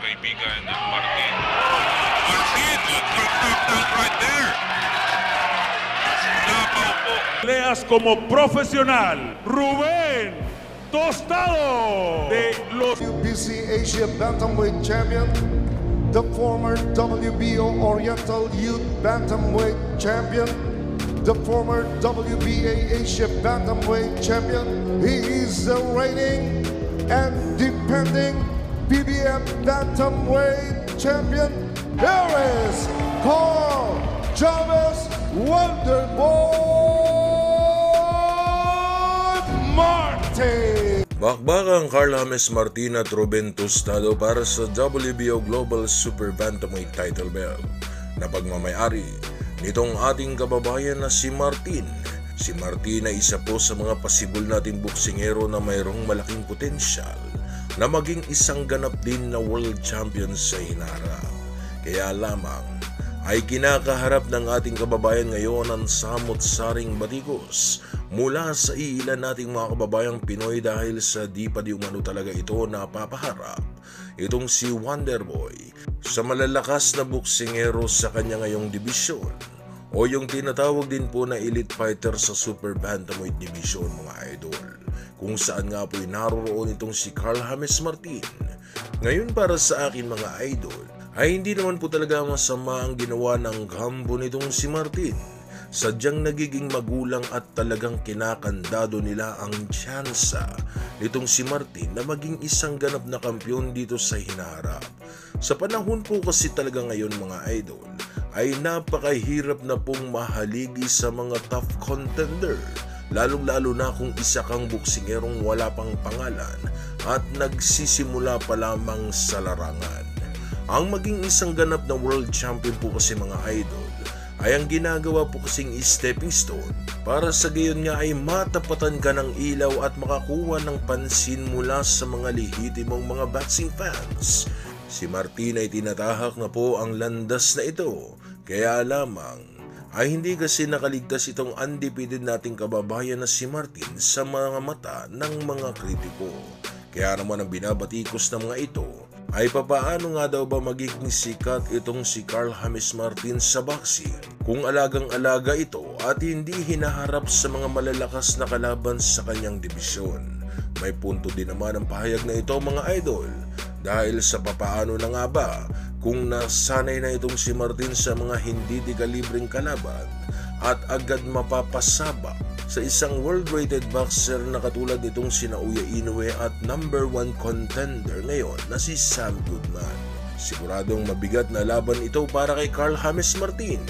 kaibigan, Martin. Martin, knockdown right there. Napaw po. Peleas como profesional, Rubén Tostado de los WBC Asia Bantamweight Champion, the former WBO Oriental Youth Bantamweight Champion, the former WBA Asia Bantamweight Champion. He is the reigning and defending PBF Bantamweight Champion. Here is Carl Chavez Wonderboy Martin. Bakbakang Carl James Martin at Rubén Tostado para sa WBO Global Super Bantamweight title belt na pagmamayari nitong ating kababayan na si Martin. Si Martin ay isa po sa mga pasibol nating boksingero na mayroong malaking potensyal na maging isang ganap din na world champion sa hinaharap. Kaya lamang ay kinakaharap ng ating kababayan ngayon ang samot-saring batikos mula sa iilan nating mga kababayang Pinoy dahil sa di pa di umano talaga ito napapaharap. Itong si Wonderboy sa malalakas na boksingero sa kanya ngayong dibisyon o yung tinatawag din po na elite fighter sa Super Bantamweight Division mga idol, kung saan nga po'y naroroon itong si Carl James Martin. Ngayon para sa akin mga idol, ay hindi naman po talaga masama ang ginawa ng kampo nitong si Martin. Sadyang nagiging magulang at talagang kinakandado nila ang tsansa nitong si Martin na maging isang ganap na kampyon dito sa hinaharap. Sa panahon po kasi talaga ngayon mga idol, ay napakahirap na pong mahaligi sa mga tough contender, lalong-lalo na kung isa kang boksingerong wala pang pangalan at nagsisimula pa lamang sa larangan. Ang maging isang ganap na world champion po kasi mga idol ay ang ginagawa po kasing stepping stone para sa gayon nga ay matapatan ka ng ilaw at makakuha ng pansin mula sa mga lehitimong mga boxing fans. Si Martin ay tinatahak na po ang landas na ito, kaya lamang ay hindi kasi nakaligtas itong undefeated nating kababayan na si Martin sa mga mata ng mga kritiko. Kaya naman ang binabatikos ng mga ito ay papaano nga daw ba magiging sikat itong si Carl James Martin sa boxing kung alagang-alaga ito at hindi hinaharap sa mga malalakas na kalaban sa kanyang dibisyon. May punto din naman ang pahayag na ito mga idol, dahil sa papaano na nga ba kung nasanay na itong si Martin sa mga hindi di kalibreng kalaban at agad mapapasabak sa isang world-rated boxer na katulad nitong si Naoya Inoue at #1 contender ngayon na si Sam Goodman. Siguradong mabigat na laban ito para kay Carl James Martin,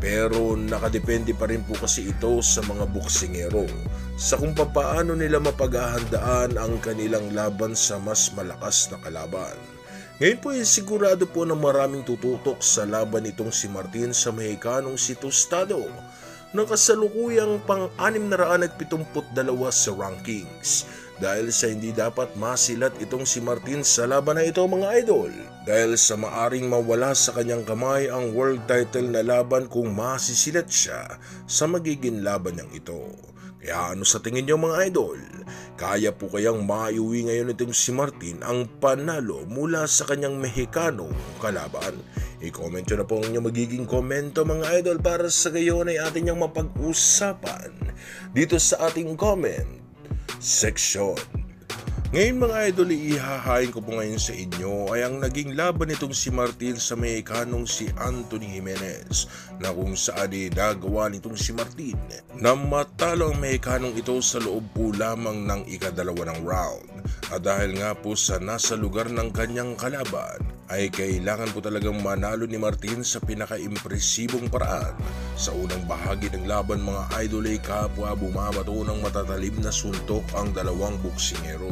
pero nakadepende pa rin po kasi ito sa mga boksingero sa kung paano nila mapaghahandaan ang kanilang laban sa mas malakas na kalaban. Ngayon po ay sigurado po na maraming tututok sa laban itong si Martin sa Mexicanong si Tostado ng kasalukuyang pang-672 sa rankings, dahil sa hindi dapat masilat itong si Martin sa laban na ito mga idol, dahil sa maaring mawala sa kanyang kamay ang world title na laban kung masisilat siya sa magiging laban niyang ito. Kaya ano sa tingin niyo mga idol? Kaya po kayang maiuwi ngayon itong si Martin ang panalo mula sa kanyang Mexicanong kalaban? I-comment nyo na po ang inyong magiging komento mga idol para sa gayon ay atin niyang mapag-usapan dito sa ating comment section. Ngayon mga idol, ihahain ko po ngayon sa inyo ay ang naging laban nitong si Martin sa Mexicanong si Anthony Jimenez, na kung saan nagawa nitong si Martin na matalo ang Mexicanong ito sa loob po lamang ng ikadalawa ng round. At dahil nga po sa nasa lugar ng kanyang kalaban, ay kailangan po talagang manalo ni Martin sa pinaka-impresibong paraan. Sa unang bahagi ng laban mga idol ay kapwa bumabato ng matatalim na suntok ang dalawang boksingero.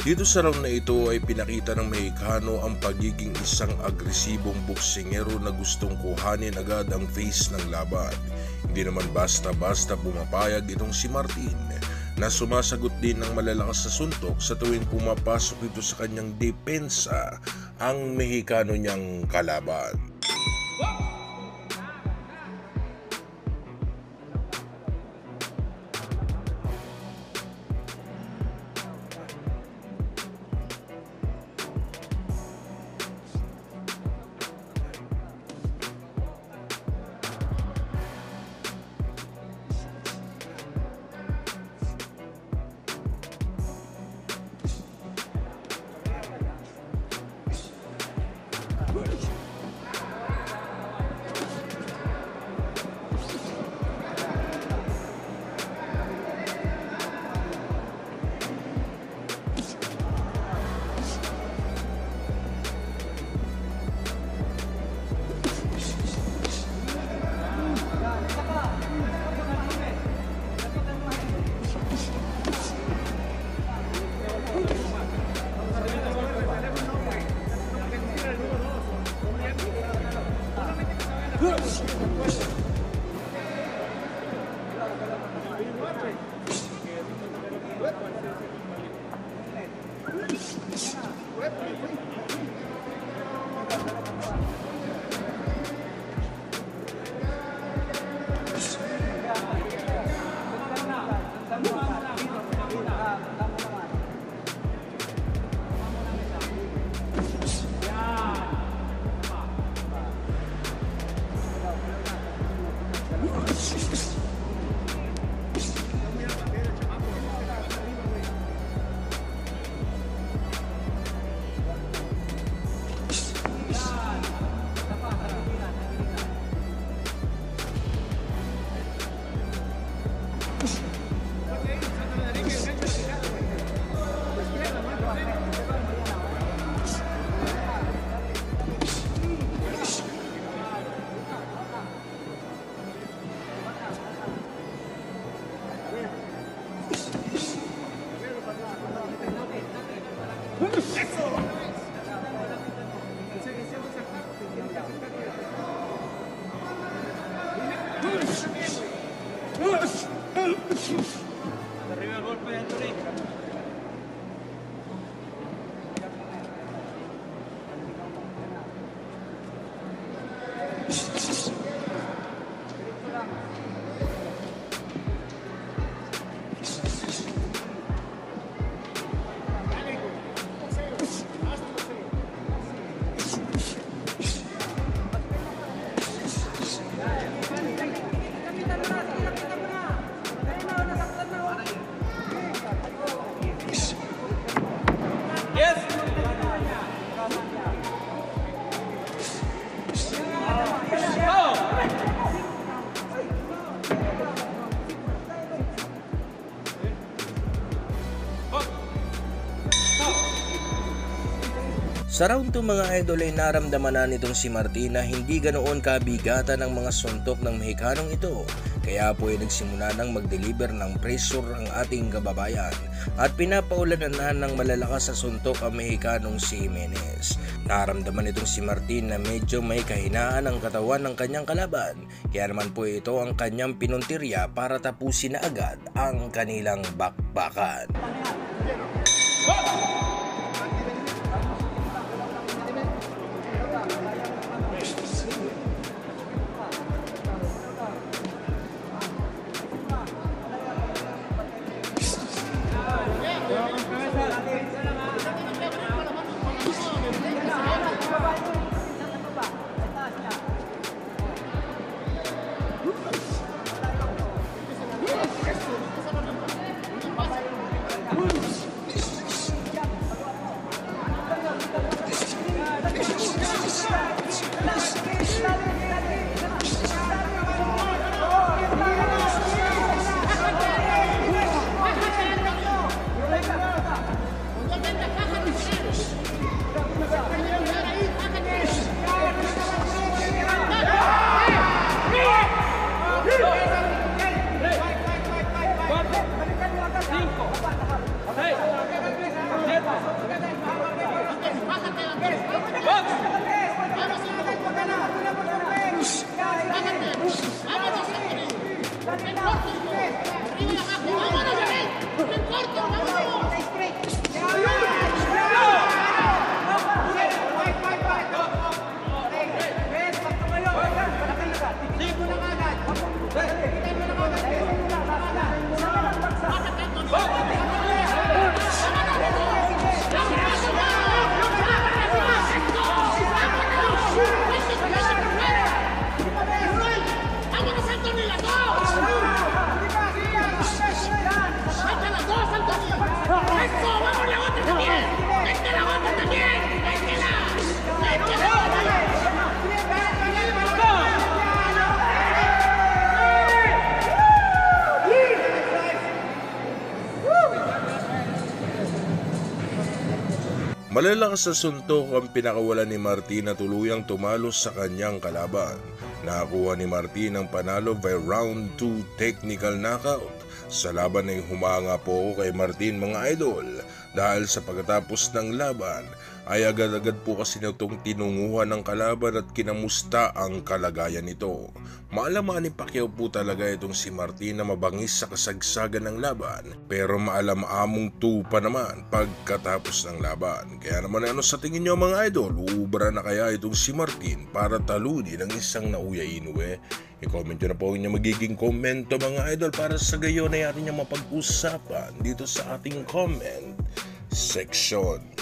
Dito sa round na ito ay pinakita ng Mexicano ang pagiging isang agresibong boksingero na gustong kuhanin agad ang face ng laban. Hindi naman basta-basta pumapayag itong si Martin na sumasagot din ng malalakas na suntok sa tuwing pumapasok ito sa kanyang depensa ang Mexicano niyang kalaban. Sa round 2 mga idol ay naramdaman na nitong si Martin na hindi ganoon kabigatan ang mga suntok ng Mexicanong ito. Kaya po ay nagsimula ng mag-deliver ng pressure ang ating kababayan at pinapaulananan ng malalakas sa suntok ang Mexicanong si Jimenez. Naramdaman nitong si Martin na medyo may kahinaan ang katawan ng kanyang kalaban. Kaya naman po ito ang kanyang pinuntirya para tapusin na agad ang kanilang bakbakan. Malalakas sa suntok ang pinakawalan ni Martin na tuluyang tumalos sa kanyang kalaban. Nakakuha ni Martin ang panalo by round 2 technical knockout Sa laban ay humanga po ako kay Martin mga idol dahil sa pagkatapos ng laban ay agad-agad po kasi nitong tinunguhan ng kalaban at kinamusta ang kalagayan nito. Maalaman ni Pacquiao po talaga itong si Martin na mabangis sa kasagsagan ng laban pero maalam-among tupa naman pagkatapos ng laban. Kaya naman ano sa tingin nyo mga idol, uubra na kaya itong si Martin para talunin ang isang Naoya Inoue? I-comment nyo na po ang inyong magiging komento mga idol para sa gayon ay atin nyo mapag-usapan dito sa ating comment section.